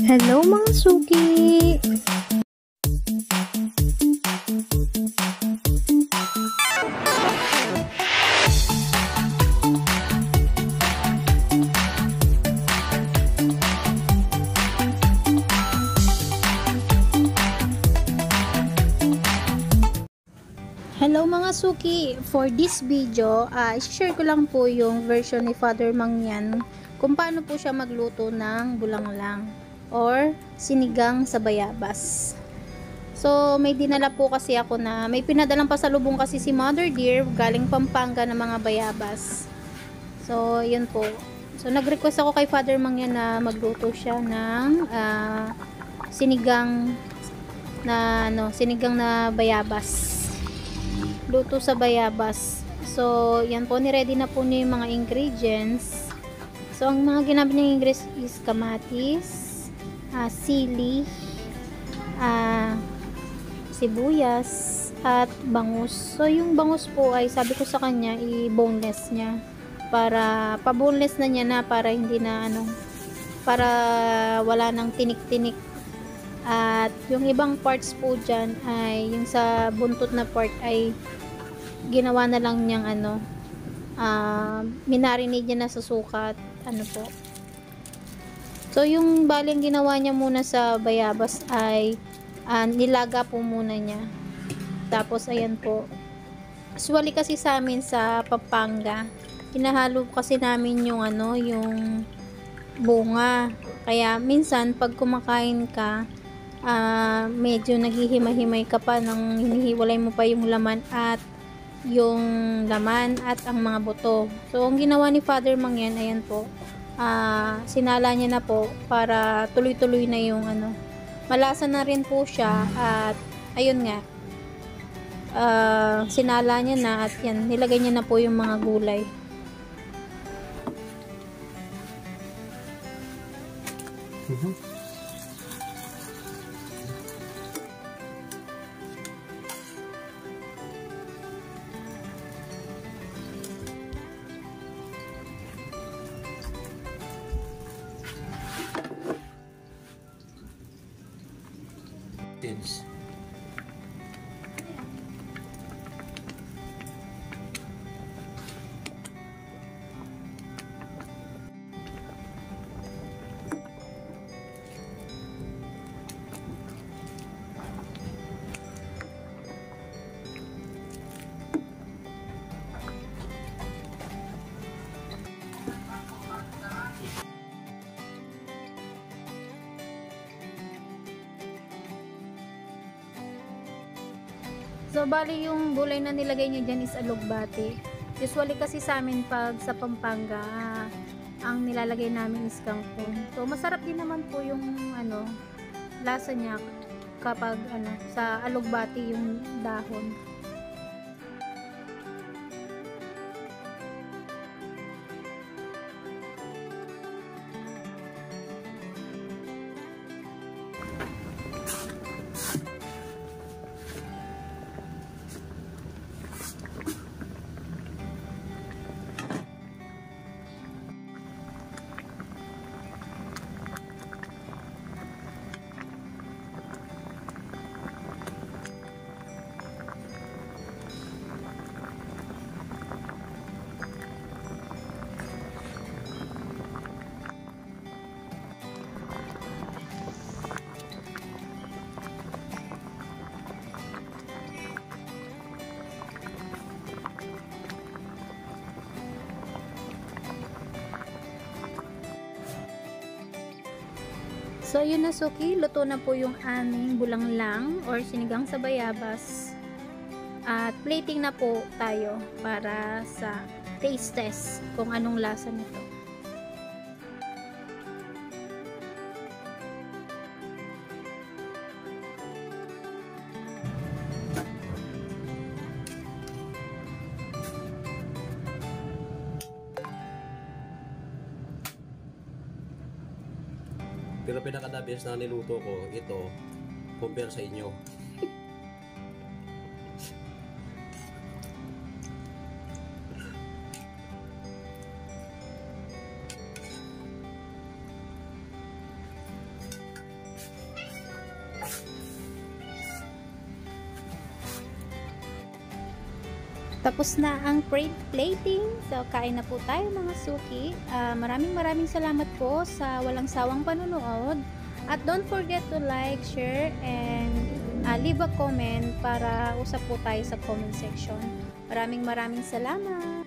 Hello mga suki! Hello mga suki! For this video, i-share ko lang po yung version ni Father Mangyan kung paano po siya magluto ng bulanglang or sinigang sa bayabas. So, may dinala po kasi ako na may pinadalang pasalubong kasi si Mother Dear galing Pampanga ng mga bayabas. So, yun po. So, nag-request ako kay Father Mangyan na magluto siya ng sinigang na bayabas. Luto sa bayabas. So, yan po, ni-ready na po niya yung mga ingredients. So, ang mga ginamit niyang ingredients is kamatis, sili, sibuyas, at bangus. So, yung bangus po ay sabi ko sa kanya, i-boneless niya. Para, pa-boneless na niya na para hindi na para wala nang tinik-tinik. At yung ibang parts po dyan ay, yung sa buntot na part ay ginawa na lang niyang minarinate niya na sa suka at po. So yung baling ginawa niya muna sa bayabas ay nilaga po muna niya. Tapos ayan po. Usually kasi sa amin sa Pampanga, hinahalo kasi namin yung yung bunga. Kaya minsan pag kumakain ka, medyo naghihimay-himay ka pa nang hinihiwalay mo pa yung laman at ang mga buto. So, ang ginawa ni Father Mangyan, ayan po, sinala niya na po para tuloy-tuloy na yung malasa na rin po siya at ayun nga, sinala niya na at yan, nilagay niya na po yung mga gulay. Kids. So, bali yung gulay na nilagay niya dyan is alugbati. Usually kasi sa amin pag sa Pampanga, ang nilalagay namin is kangkong. So, masarap din naman po yung lasa niya kapag sa alugbati yung dahon. So, yun na suki, luto na po yung aming bulanglang or sinigang sa bayabas. At plating na po tayo para sa taste test kung anong lasa nito. Pero pinaka-the best na niluto ko, ito, compare sa inyo. Tapos na ang plating. So, kain na po tayo mga suki. Maraming salamat po sa walang sawang panunood. At don't forget to like, share, and leave a comment para usap po tayo sa comment section. Maraming salamat.